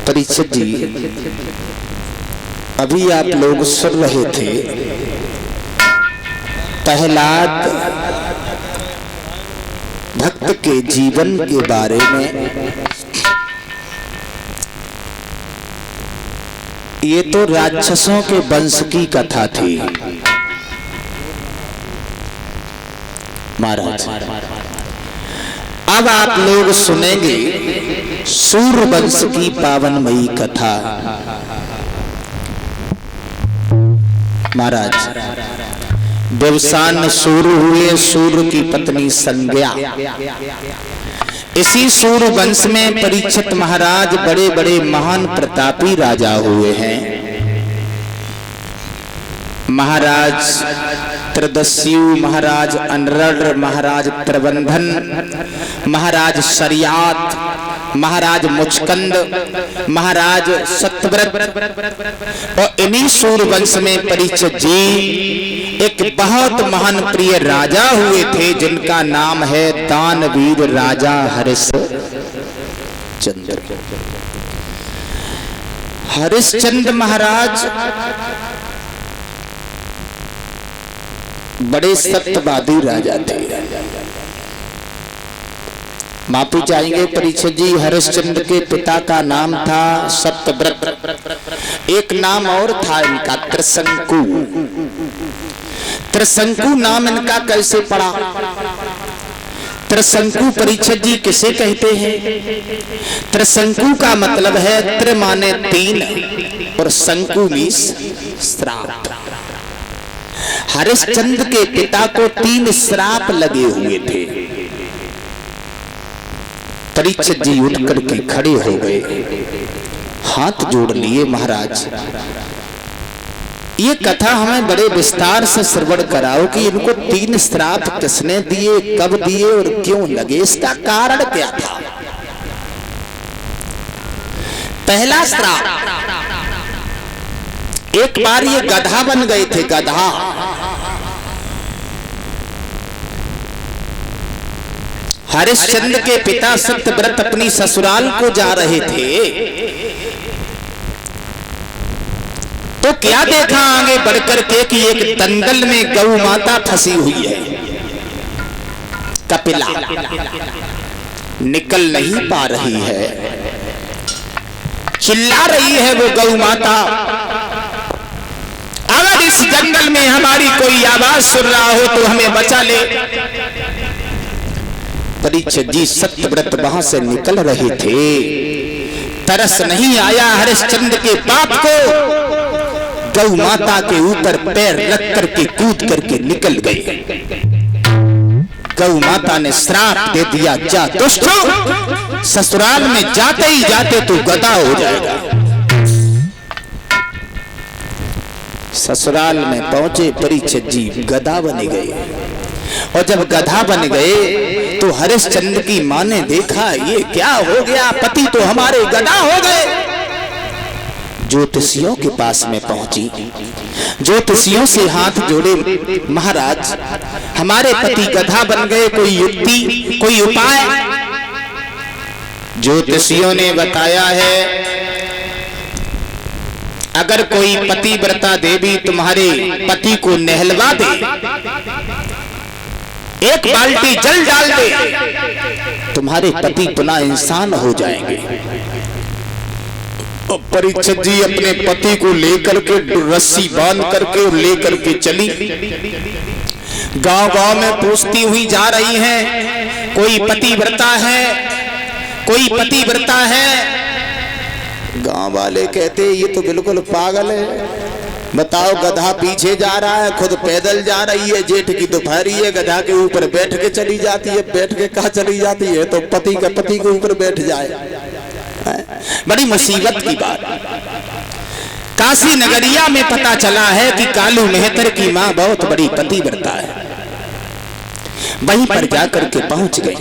परीक्षित जी, अभी आप लोग सुन रहे थे प्रहलाद भक्त के जीवन के बारे में। ये तो राक्षसों के वंश की कथा थी महाराज। अब आप लोग सुनेंगे सूर्य वंश की पावनमयी कथा। महाराज, देवसान सूर्य हुए, सूर्य की पत्नी संज्ञा। इसी सूर्य वंश में परीक्षित महाराज बड़े बड़े महान प्रतापी राजा हुए हैं। महाराज त्रिदस्यु, महाराज अनरड़, महाराज त्रिबंधन, महाराज शरियात, महाराज मुचकंद, महाराज सत्यव्रत। और इन्हीं सूर्य वंश में परीक्षित जी एक बहुत महान प्रिय राजा हुए थे जिनका नाम है दानवीर राजा हरिश्चंद्र। हरिश्चंद्र महाराज बड़े सत्यवादी राजा थे। माफी चाहेंगे परीक्षित जी, हरिश्चंद्र के पिता का नाम था सत्यव्रत। एक नाम और था इनका त्रिशंकु। त्रिशंकु नाम इनका कैसे पड़ा? त्रिशंकु परीक्षित जी किसे कहते हैं? त्रिशंकु का मतलब है त्रि माने तीन और शंकु मीन्स श्राप। हरिश्चंद्र के पिता को 3 श्राप लगे हुए थे। परीक्षित जी उठ करके खड़े हो गए, हाथ जोड़ लिए। महाराज, ये कथा हमें बड़े विस्तार से श्रवण कराओ कि इनको 3 श्राप किसने दिए, कब दिए और क्यों लगे, इसका कारण क्या था? पहला श्राप, एक बार ये गधा बन गए थे। गधा हरिश्चंद्र के पिता सत्यव्रत अपनी ससुराल को जा रहे थे तो क्या देखा आगे बढ़कर के कि एक दंगल में गौ माता फंसी हुई है। कपिला निकल नहीं पा रही है, चिल्ला रही है वो गौ माता, अगर इस जंगल में हमारी कोई आवाज सुन रहा हो तो हमें बचा ले। परीक्षित जी सत्यव्रत वहां से निकल रहे थे, तरस नहीं आया हरिश्चंद्र के बाप को, गौ माता के ऊपर पैर रख करके कूद करके निकल गए। गौ माता ने श्राप दे दिया, जा दुष्ट, ससुराल में जाते ही जाते तू गधा हो जाएगा। ससुराल में पहुंचे परीक्षित जी गधा बन गए। और जब गधा बन गए तो हरिश्चंद्र की मां ने देखा ये क्या हो गया, पति तो हमारे गधा हो गए। ज्योतिषियों के पास में पहुंची, ज्योतिषियों से हाथ जोड़े, महाराज हमारे पति गधा बन गए, कोई युक्ति, कोई उपाय? ज्योतिषियों ने बताया है अगर कोई पतिव्रता देवी तुम्हारे पति को नहलवा दे, एक बाल्टी जल डाल दे, तुम्हारे पति पुनः इंसान हो जाएंगे। परीक्षित जी अपने पति को लेकर के रस्सी बांध करके लेकर के चली, गांव-गांव में पूछती हुई जा रही हैं, कोई पतिव्रता है, कोई पतिव्रता है? गांव वाले कहते ये तो बिल्कुल पागल है, बताओ गधा पीछे जा रहा है, खुद पैदल जा रही है, जेठ की दोपहरी है, गधा के ऊपर बैठ के चली जाती है, बैठ के कहाँ चली जाती है, तो पति के ऊपर बैठ जाए। बड़ी मुसीबत की बात। काशी नगरिया में पता चला है कि कालू मेहतर की मां बहुत बड़ी पतिव्रता है। वहीं पर जाकर के पहुंच गई,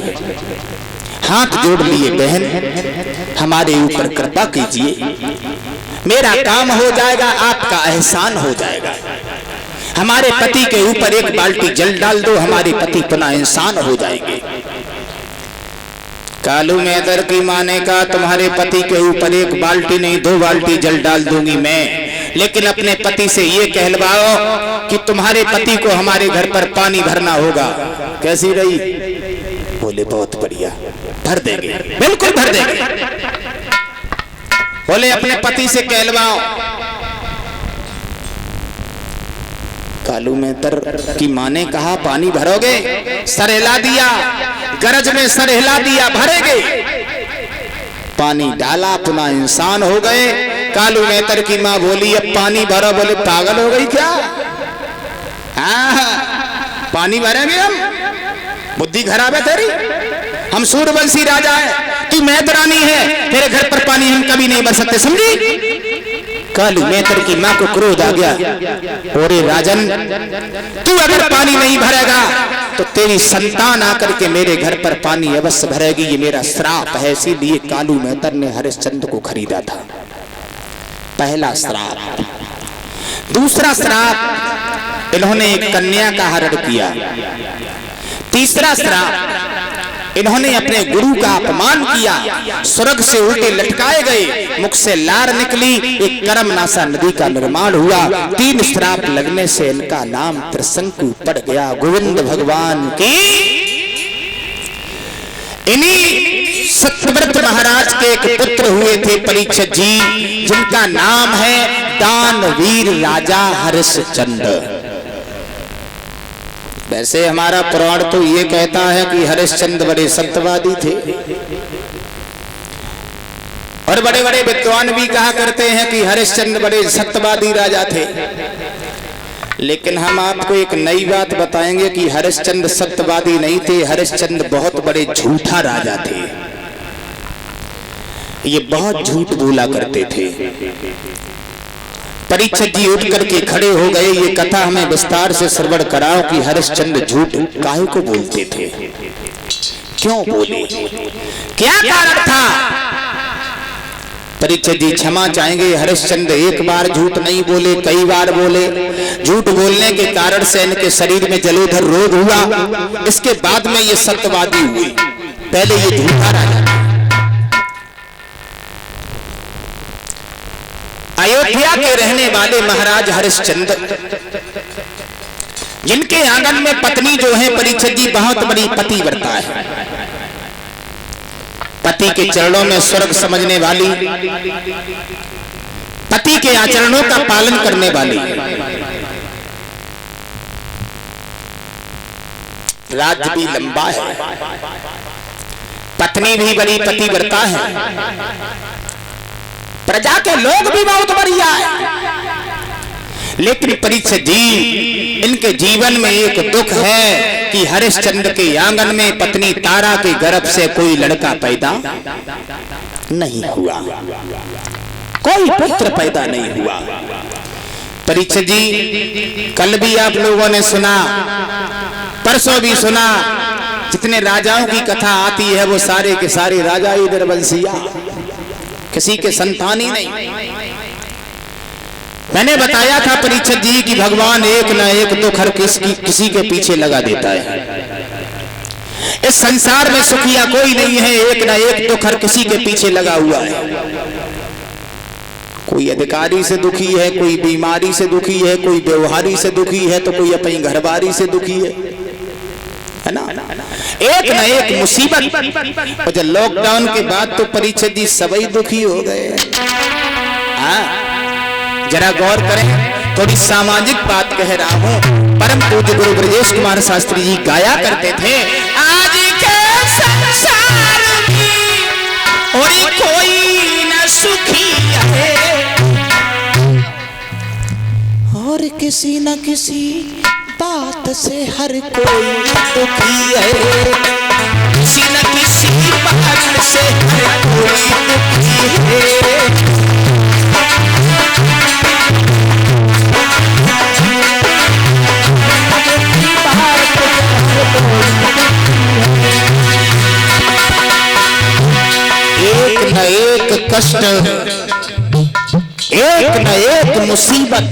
हाथ जोड़ लिए, बहन हमारे ऊपर कृपा कीजिए, मेरा काम हो जाएगा, आपका एहसान हो जाएगा, हमारे पति के ऊपर एक बाल्टी जल डाल दो, हमारे पति पुनः इंसान हो जाएंगे। कालू मैदर की माँ ने कहा तुम्हारे पति के ऊपर 1 बाल्टी नहीं 2 बाल्टी जल डाल दूंगी मैं, लेकिन अपने पति से ये कहलवाओ कि तुम्हारे पति को हमारे घर पर पानी भरना होगा। कैसी रही? बोले बहुत बढ़िया, भर देंगे, बिल्कुल भर देंगे। बोले अपने पति से कहलवाओ। कालू मैतर की माँ ने कहा पानी भरोगे? सर हिला दिया, गरज में सर हिला दिया, भरेगे। पानी डाला, पुनः इंसान हो गए। कालू मैतर की माँ बोली अब पानी भरो। बोले पागल हो गई क्या? हाँ, पानी भरेंगे हम? बुद्धि खराब है तेरी? हम सूर्यवंशी राजा है, तू मैतरानी है, तेरे घर पर पानी हम कभी नहीं भर सकते, समझी? कालू मैतर की माँ को क्रोध आ गया। ओरे राजन, तू अगर पानी नहीं भरेगा तो तेरी संतान आकर के मेरे घर पर पानी अवश्य भरेगी, ये मेरा श्राप है। इसीलिए कालू मैतर ने हरिश्चंद्र को खरीदा था। पहला श्राप। दूसरा श्राप, इन्होंने एक कन्या का हरण किया। तीसरा श्राप, इन्होंने अपने गुरु का अपमान किया, स्वर्ग से उल्टे लटकाए गए, मुख से लार निकली, एक कर्मनाशा नदी का निर्माण हुआ। 3 श्राप लगने से इनका नाम त्रिशंकु पड़ गया। गोविंद भगवान की। इन्हीं सत्यव्रत महाराज के एक पुत्र हुए थे परीक्षित जी, जिनका नाम है दानवीर राजा हरिश्चंद्र। वैसे हमारा पुराण तो ये कहता है कि हरिश्चंद्र बड़े सत्यवादी थे, और बड़े बड़े विद्वान भी कहा करते हैं कि हरिश्चंद्र बड़े सत्यवादी राजा थे। लेकिन हम आपको एक नई बात बताएंगे कि हरिश्चंद्र सत्यवादी नहीं थे, हरिश्चंद्र बहुत बड़े झूठा राजा थे। ये बहुत झूठ बोला करते थे। परीक्षित जी उठ करके खड़े हो गए। ये कथा हमें विस्तार से श्रवण कराओ कि हरिश्चंद्र झूठ काहे को बोलते थे, क्यों बोले, क्या कारण था? परीक्षित जी क्षमा चाहेंगे, हरिश्चंद्र एक बार झूठ नहीं बोले, कई बार बोले। झूठ बोलने के कारण से इनके शरीर में जलोधर रोग हुआ। इसके बाद में ये सत्यवादी हुए। पहले ये झूठा राजा था। अयोध्या के रहने वाले महाराज हरिश्चंद्र, जिनके आंगन में पत्नी जो है परीक्षित जी बहुत बड़ी पतिव्रता है, पति के चरणों में स्वर्ग समझने वाली, पति के आचरणों का पालन करने वाली। राज्य भी लंबा है, पत्नी भी बड़ी पतिव्रता है, प्रजा के लोग भी बहुत बढ़िया है। लेकिन परीक्षित जी, इनके जीवन में एक दुख है कि हरिश्चंद्र के आंगन में पत्नी तारा के गर्भ से कोई लड़का पैदा नहीं हुआ, कोई पुत्र पैदा नहीं हुआ। परीक्षित जी, कल भी आप लोगों ने सुना, परसों भी सुना, जितने राजाओं की कथा आती है वो सारे के सारे राजा ही निर्वंशिया, किसी के संतान ही नहीं। मैंने बताया था परीक्षित जी कि भगवान एक न एक दुख हर किसी के पीछे लगा देता है। इस संसार में सुखिया कोई नहीं है, एक न एक दुख हर किसी के पीछे लगा हुआ है। कोई अधिकारी से दुखी है, कोई बीमारी से दुखी है, कोई व्यवहारी से दुखी है, तो कोई अपनी घरवारी से दुखी है ना। एक न एक मुसीबत। और जब लॉकडाउन के बाद तो परीक्षित जी सभी दुखी हो गए। जरा गौर करें, थोड़ी सामाजिक बात कह रहा हूं। परम पूज्य गुरु ब्रजेश कुमार शास्त्री जी गाया करते थे, आज के संसार में और कोई न सुखी है, और किसी न किसी बात से हर कोई दुखी है, किसी न किसी बात से हर कोई दुखी है। एक न एक कष्ट, एक न एक मुसीबत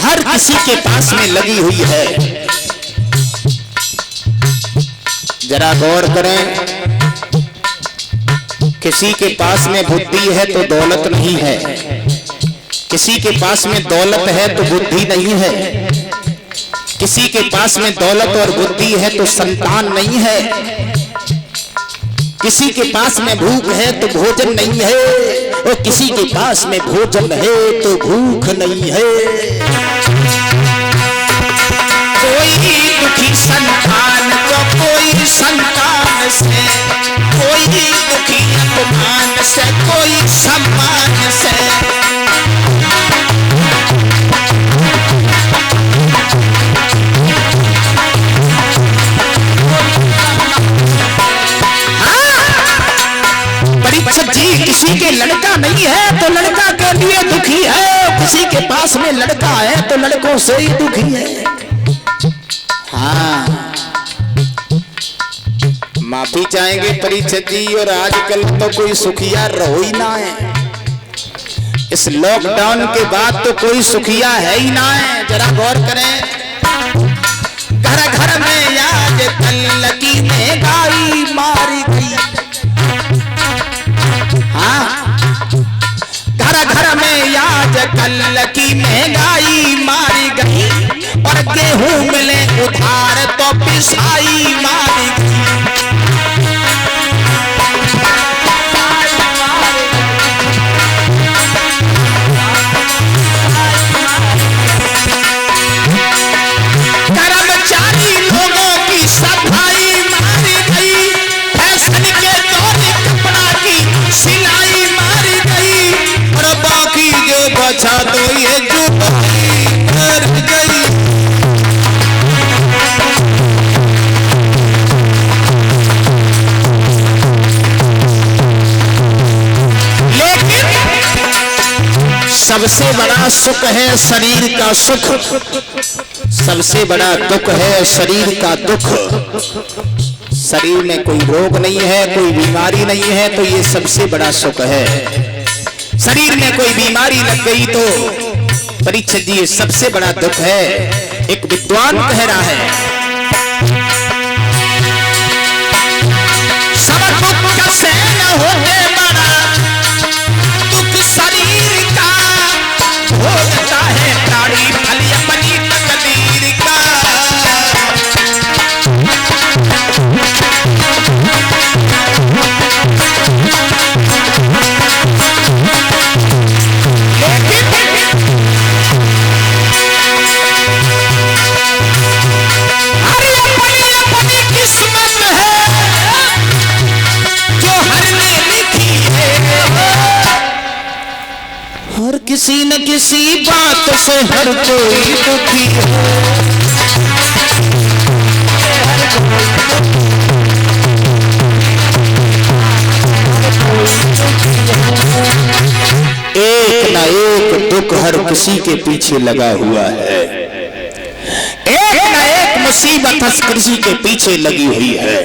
हर किसी के पास में लगी हुई है। जरा गौर करें, किसी के पास में बुद्धि है तो दौलत नहीं है, किसी के पास में दौलत है तो बुद्धि नहीं है, किसी के पास में दौलत और बुद्धि है तो संतान नहीं है, किसी के पास में भूख है तो भोजन नहीं है, और किसी के पास में भोजन है तो भूख नहीं है। कोई दुखी संतान तो कोई संतान से, कोई दुखी अपमान से, कोई सम्मान से। परीक्षित जी, किसी के लड़का नहीं है तो लड़का के लिए दुखी है, किसी के पास में लड़का है तो लड़कों से ही दुखी है। हाँ, माफी चाहेंगे परीक्षित जी, और आजकल तो कोई सुखिया रहो ही ना है। इस लॉकडाउन के बाद तो कोई सुखिया है ही ना है। जरा गौर करें, घर घर में आज कल की महंगाई मारी गई। हाँ, घर घर में आज कल की महंगाई मारी गई, और गेहूं मिले उधार तो पिसाई मारी गई। कर्मचारी लोगों की सफाई मारी गई, फैशन के दौर कपड़ा की सिलाई मारी गई, और बाकी जो बचा तो ये जुबाई मर गई। लेकिन सबसे बड़ा सुख है शरीर का सुख, सबसे बड़ा दुख है शरीर का दुख। शरीर में कोई रोग नहीं है, कोई बीमारी नहीं है, तो ये सबसे बड़ा सुख है। शरीर में कोई बीमारी लग गई तो परीक्षित जी सबसे बड़ा दुख है। एक विद्वान कह रहा है, सब दुख से न होते बड़ा दुख शरीर का, भोगता है प्राणी फल अपनी तकदीर का। हर किसी न किसी बात से हर कोई दुखी है। एक ना एक दुख हर किसी के पीछे लगा हुआ है, एक ना एक मुसीबत हर किसी के पीछे लगी हुई है।